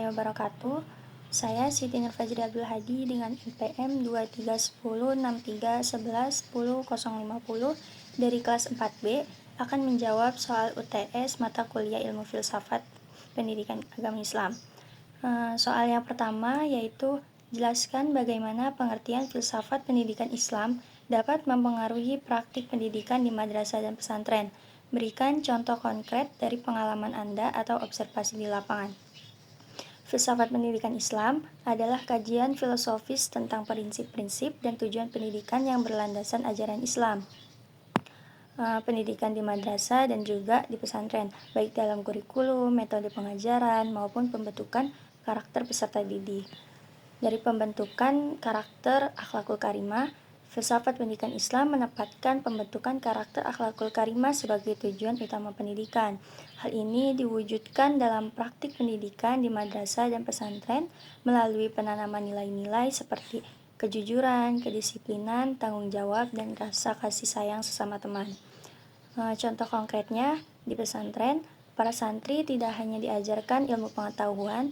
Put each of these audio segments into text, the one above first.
warahmatullahi wabarakatuh. Saya Siti Nurfajri Abdul Hadi dengan NPM 231063111050 dari kelas 4B akan menjawab soal UTS mata kuliah Ilmu Filsafat Pendidikan Agama Islam. Soal yang pertama yaitu jelaskan bagaimana pengertian filsafat pendidikan Islam dapat mempengaruhi praktik pendidikan di madrasah dan pesantren. Berikan contoh konkret dari pengalaman Anda atau observasi di lapangan. Filsafat pendidikan Islam adalah kajian filosofis tentang prinsip-prinsip dan tujuan pendidikan yang berlandasan ajaran Islam. Pendidikan di madrasah dan juga di pesantren, baik dalam kurikulum, metode pengajaran, maupun pembentukan karakter peserta didik. Dari pembentukan karakter akhlakul karimah, filsafat pendidikan Islam menempatkan pembentukan karakter akhlakul karimah sebagai tujuan utama pendidikan. Hal ini diwujudkan dalam praktik pendidikan di madrasah dan pesantren melalui penanaman nilai-nilai seperti kejujuran, kedisiplinan, tanggung jawab, dan rasa kasih sayang sesama teman. Contoh konkretnya, di pesantren, para santri tidak hanya diajarkan ilmu pengetahuan,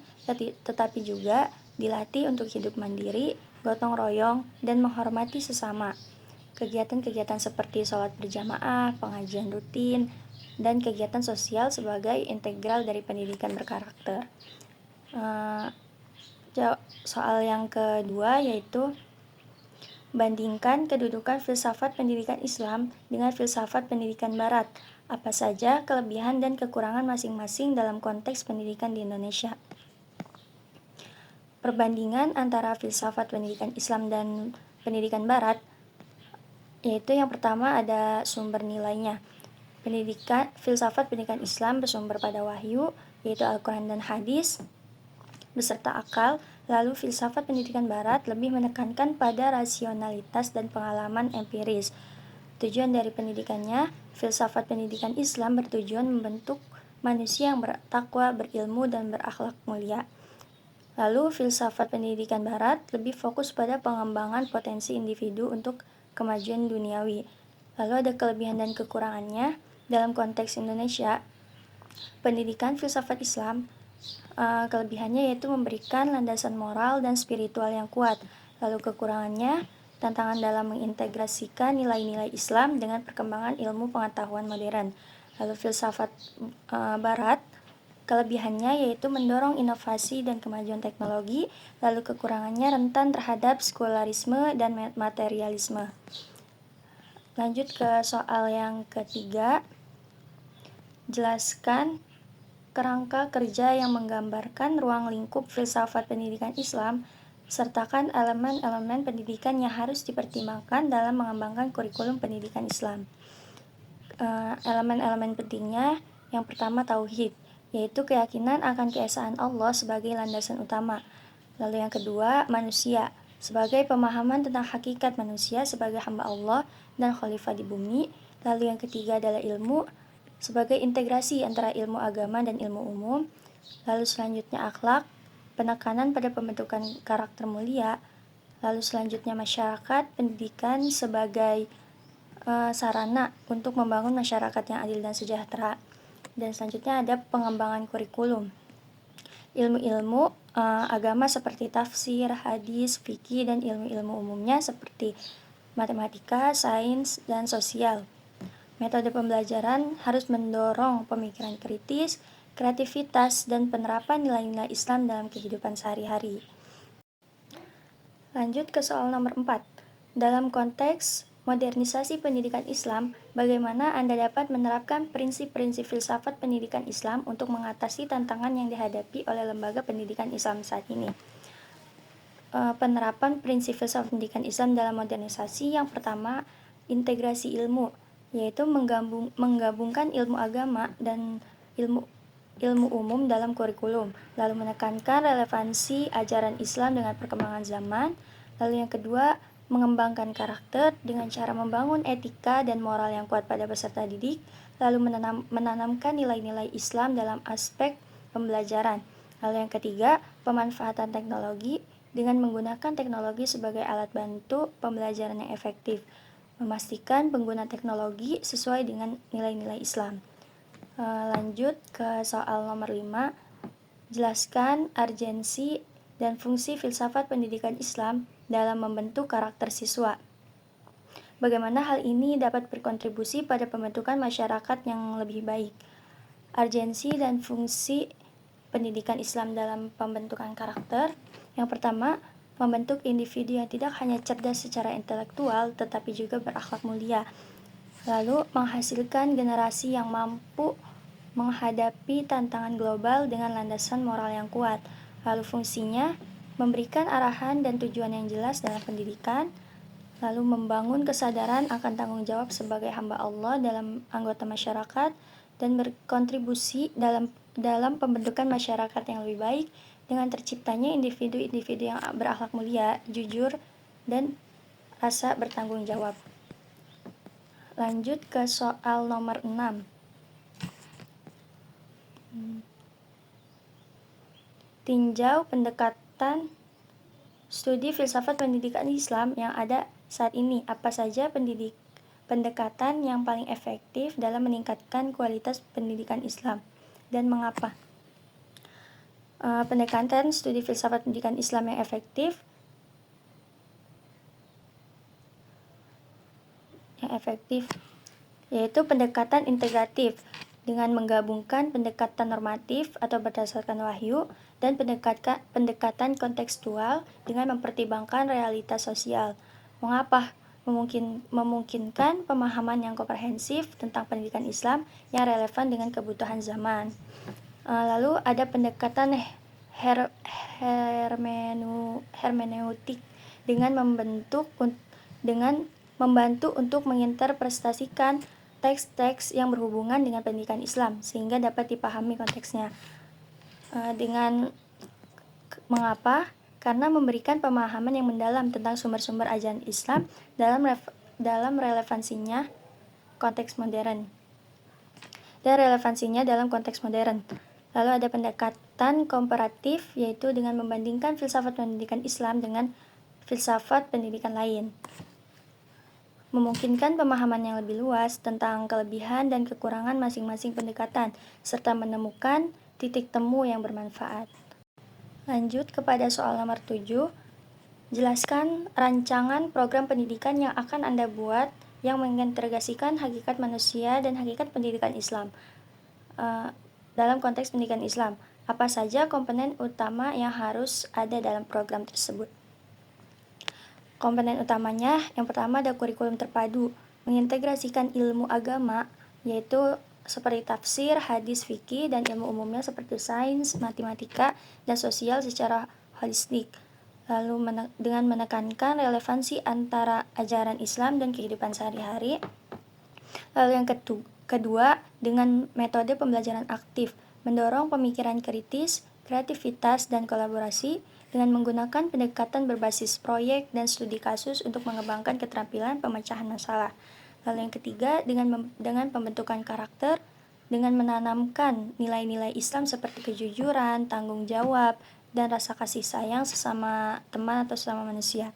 tetapi juga dilatih untuk hidup mandiri, gotong royong, dan menghormati sesama. Kegiatan-kegiatan seperti sholat berjamaah, pengajian rutin, dan kegiatan sosial sebagai integral dari pendidikan berkarakter. Soal yang kedua yaitu bandingkan kedudukan filsafat pendidikan Islam dengan filsafat pendidikan Barat. Apa saja kelebihan dan kekurangan masing-masing dalam konteks pendidikan di Indonesia? Perbandingan antara filsafat pendidikan Islam dan pendidikan Barat, yaitu yang pertama ada sumber nilainya. Filsafat pendidikan Islam bersumber pada wahyu, yaitu Al-Quran dan hadis, beserta akal. Lalu filsafat pendidikan Barat lebih menekankan pada rasionalitas dan pengalaman empiris. Tujuan dari pendidikannya, filsafat pendidikan Islam bertujuan membentuk manusia yang bertakwa, berilmu, dan berakhlak mulia. Lalu filsafat pendidikan Barat lebih fokus pada pengembangan potensi individu untuk kemajuan duniawi. Lalu ada kelebihan dan kekurangannya. Dalam konteks Indonesia, pendidikan filsafat Islam kelebihannya yaitu memberikan landasan moral dan spiritual yang kuat. Lalu kekurangannya, tantangan dalam mengintegrasikan nilai-nilai Islam dengan perkembangan ilmu pengetahuan modern. Lalu filsafat Barat, kelebihannya yaitu mendorong inovasi dan kemajuan teknologi. Lalu kekurangannya rentan terhadap sekularisme dan materialisme. Lanjut ke soal yang ketiga. Jelaskan kerangka kerja yang menggambarkan ruang lingkup filsafat pendidikan Islam, sertakan elemen-elemen pendidikan yang harus dipertimbangkan dalam mengembangkan kurikulum pendidikan Islam. Elemen-elemen pentingnya, yang pertama tauhid, yaitu keyakinan akan keesaan Allah sebagai landasan utama. Lalu yang kedua, manusia, sebagai pemahaman tentang hakikat manusia sebagai hamba Allah dan khalifah di bumi. Lalu yang ketiga adalah ilmu, sebagai integrasi antara ilmu agama dan ilmu umum. Lalu selanjutnya akhlak, penekanan pada pembentukan karakter mulia. Lalu selanjutnya masyarakat, pendidikan sebagai sarana untuk membangun masyarakat yang adil dan sejahtera. Dan selanjutnya ada pengembangan kurikulum. Ilmu-ilmu agama seperti tafsir, hadis, fikih, dan ilmu-ilmu umumnya seperti matematika, sains, dan sosial. Metode pembelajaran harus mendorong pemikiran kritis, kreativitas, dan penerapan nilai-nilai Islam dalam kehidupan sehari-hari. Lanjut ke soal nomor 4. Dalam konteks modernisasi pendidikan Islam, bagaimana Anda dapat menerapkan prinsip-prinsip filsafat pendidikan Islam untuk mengatasi tantangan yang dihadapi oleh lembaga pendidikan Islam saat ini? Penerapan prinsip filsafat pendidikan Islam dalam modernisasi, yang pertama, integrasi ilmu, yaitu menggabungkan ilmu agama dan ilmu umum dalam kurikulum, lalu menekankan relevansi ajaran Islam dengan perkembangan zaman. Lalu yang kedua, mengembangkan karakter dengan cara membangun etika dan moral yang kuat pada peserta didik, lalu menanamkan nilai-nilai Islam dalam aspek pembelajaran. Lalu yang ketiga, pemanfaatan teknologi dengan menggunakan teknologi sebagai alat bantu pembelajaran yang efektif, memastikan pengguna teknologi sesuai dengan nilai-nilai Islam. Lanjut ke soal nomor 5. Jelaskan urgensi dan fungsi filsafat pendidikan Islam dalam membentuk karakter siswa. Bagaimana hal ini dapat berkontribusi pada pembentukan masyarakat yang lebih baik. Urgensi dan fungsi pendidikan Islam dalam pembentukan karakter. Yang pertama, membentuk individu yang tidak hanya cerdas secara intelektual, tetapi juga berakhlak mulia. Lalu, menghasilkan generasi yang mampu menghadapi tantangan global dengan landasan moral yang kuat. Lalu fungsinya, memberikan arahan dan tujuan yang jelas dalam pendidikan, lalu membangun kesadaran akan tanggung jawab sebagai hamba Allah dalam anggota masyarakat, dan berkontribusi dalam pembentukan masyarakat yang lebih baik dengan terciptanya individu-individu yang berakhlak mulia, jujur, dan rasa bertanggung jawab. Lanjut ke soal nomor 6. Tinjau pendekatan studi filsafat pendidikan Islam yang ada saat ini. Apa saja pendekatan yang paling efektif dalam meningkatkan kualitas pendidikan Islam dan mengapa? Pendekatan studi filsafat pendidikan Islam yang efektif yaitu pendekatan integratif dengan menggabungkan pendekatan normatif atau berdasarkan wahyu dan pendekatan kontekstual dengan mempertimbangkan realitas sosial. Mengapa? Memungkinkan pemahaman yang komprehensif tentang pendidikan Islam yang relevan dengan kebutuhan zaman. Lalu ada pendekatan hermeneutik dengan membantu untuk menginterpretasikan teks-teks yang berhubungan dengan pendidikan Islam sehingga dapat dipahami konteksnya. Mengapa? Karena memberikan pemahaman yang mendalam tentang sumber-sumber ajaran Islam dalam relevansinya dalam konteks modern. Lalu ada pendekatan komparatif, yaitu dengan membandingkan filsafat pendidikan Islam dengan filsafat pendidikan lain. Memungkinkan pemahaman yang lebih luas tentang kelebihan dan kekurangan masing-masing pendekatan, serta menemukan titik temu yang bermanfaat. Lanjut kepada soal nomor 7. Jelaskan rancangan program pendidikan yang akan Anda buat yang mengintegrasikan hakikat manusia dan hakikat pendidikan Islam. Dalam konteks pendidikan Islam, apa saja komponen utama yang harus ada dalam program tersebut? Komponen utamanya, yang pertama ada kurikulum terpadu, mengintegrasikan ilmu agama, yaitu seperti tafsir, hadis, fikih, dan ilmu umumnya seperti sains, matematika, dan sosial secara holistik. Lalu dengan menekankan relevansi antara ajaran Islam dan kehidupan sehari-hari. Lalu yang kedua, dengan metode pembelajaran aktif, mendorong pemikiran kritis, kreativitas, dan kolaborasi dengan menggunakan pendekatan berbasis proyek dan studi kasus untuk mengembangkan keterampilan pemecahan masalah. Lalu yang ketiga, dengan pembentukan karakter, dengan menanamkan nilai-nilai Islam seperti kejujuran, tanggung jawab, dan rasa kasih sayang sesama teman atau sesama manusia.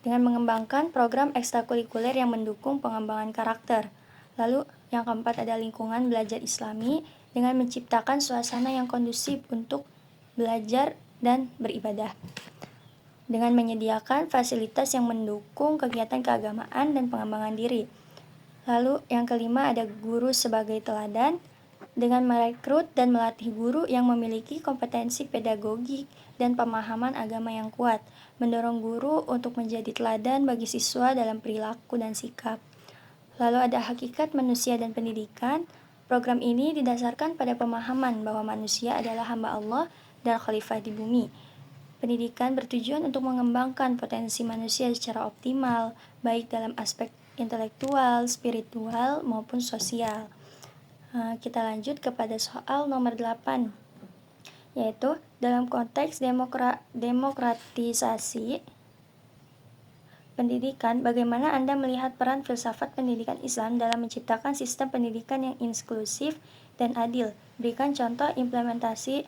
Dengan mengembangkan program ekstrakurikuler yang mendukung pengembangan karakter. Lalu yang keempat ada lingkungan belajar Islami dengan menciptakan suasana yang kondusif untuk belajar dan beribadah. Dengan menyediakan fasilitas yang mendukung kegiatan keagamaan dan pengembangan diri. Lalu yang kelima ada guru sebagai teladan dengan merekrut dan melatih guru yang memiliki kompetensi pedagogik dan pemahaman agama yang kuat, mendorong guru untuk menjadi teladan bagi siswa dalam perilaku dan sikap. Lalu ada hakikat manusia dan pendidikan. Program ini didasarkan pada pemahaman bahwa manusia adalah hamba Allah dan khalifah di bumi. Pendidikan bertujuan untuk mengembangkan potensi manusia secara optimal, baik dalam aspek intelektual, spiritual, maupun sosial. Kita lanjut kepada soal nomor 8, yaitu dalam konteks demokratisasi pendidikan, bagaimana Anda melihat peran filsafat pendidikan Islam dalam menciptakan sistem pendidikan yang inklusif dan adil? Berikan contoh implementasi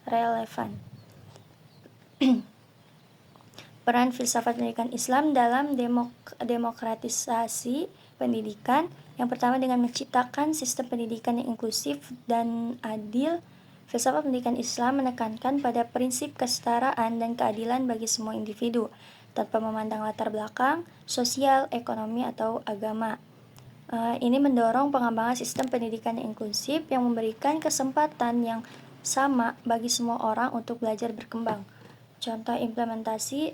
relevan. Peran filsafat pendidikan Islam dalam demokratisasi pendidikan. Yang pertama, dengan menciptakan sistem pendidikan yang inklusif dan adil. Filsafat pendidikan Islam menekankan pada prinsip kesetaraan dan keadilan bagi semua individu, tanpa memandang latar belakang, sosial, ekonomi, atau agama. Ini mendorong pengembangan sistem pendidikan yang inklusif yang memberikan kesempatan yang sama bagi semua orang untuk belajar berkembang. Contoh implementasi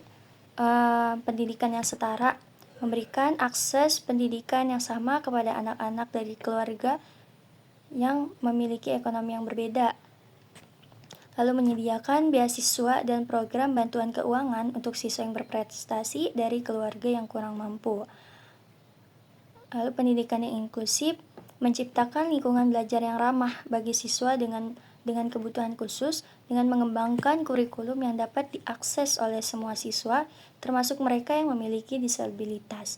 pendidikan yang setara, memberikan akses pendidikan yang sama kepada anak-anak dari keluarga yang memiliki ekonomi yang berbeda. Lalu menyediakan beasiswa dan program bantuan keuangan untuk siswa yang berprestasi dari keluarga yang kurang mampu. Lalu pendidikan yang inklusif menciptakan lingkungan belajar yang ramah bagi siswa dengan kebutuhan khusus, dengan mengembangkan kurikulum yang dapat diakses oleh semua siswa, termasuk mereka yang memiliki disabilitas.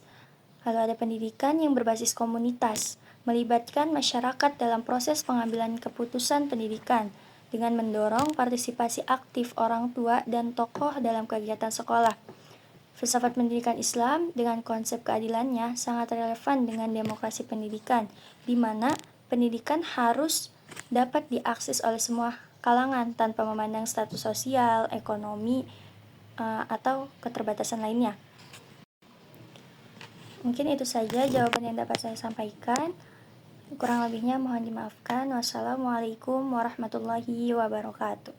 Lalu ada pendidikan yang berbasis komunitas, melibatkan masyarakat dalam proses pengambilan keputusan pendidikan, dengan mendorong partisipasi aktif orang tua dan tokoh dalam kegiatan sekolah. Filsafat pendidikan Islam dengan konsep keadilannya sangat relevan dengan demokrasi pendidikan, di mana pendidikan harus dapat diakses oleh semua kalangan tanpa memandang status sosial, ekonomi, atau keterbatasan lainnya. Mungkin itu saja jawaban yang dapat saya sampaikan. Kurang lebihnya mohon dimaafkan. Wassalamualaikum warahmatullahi wabarakatuh.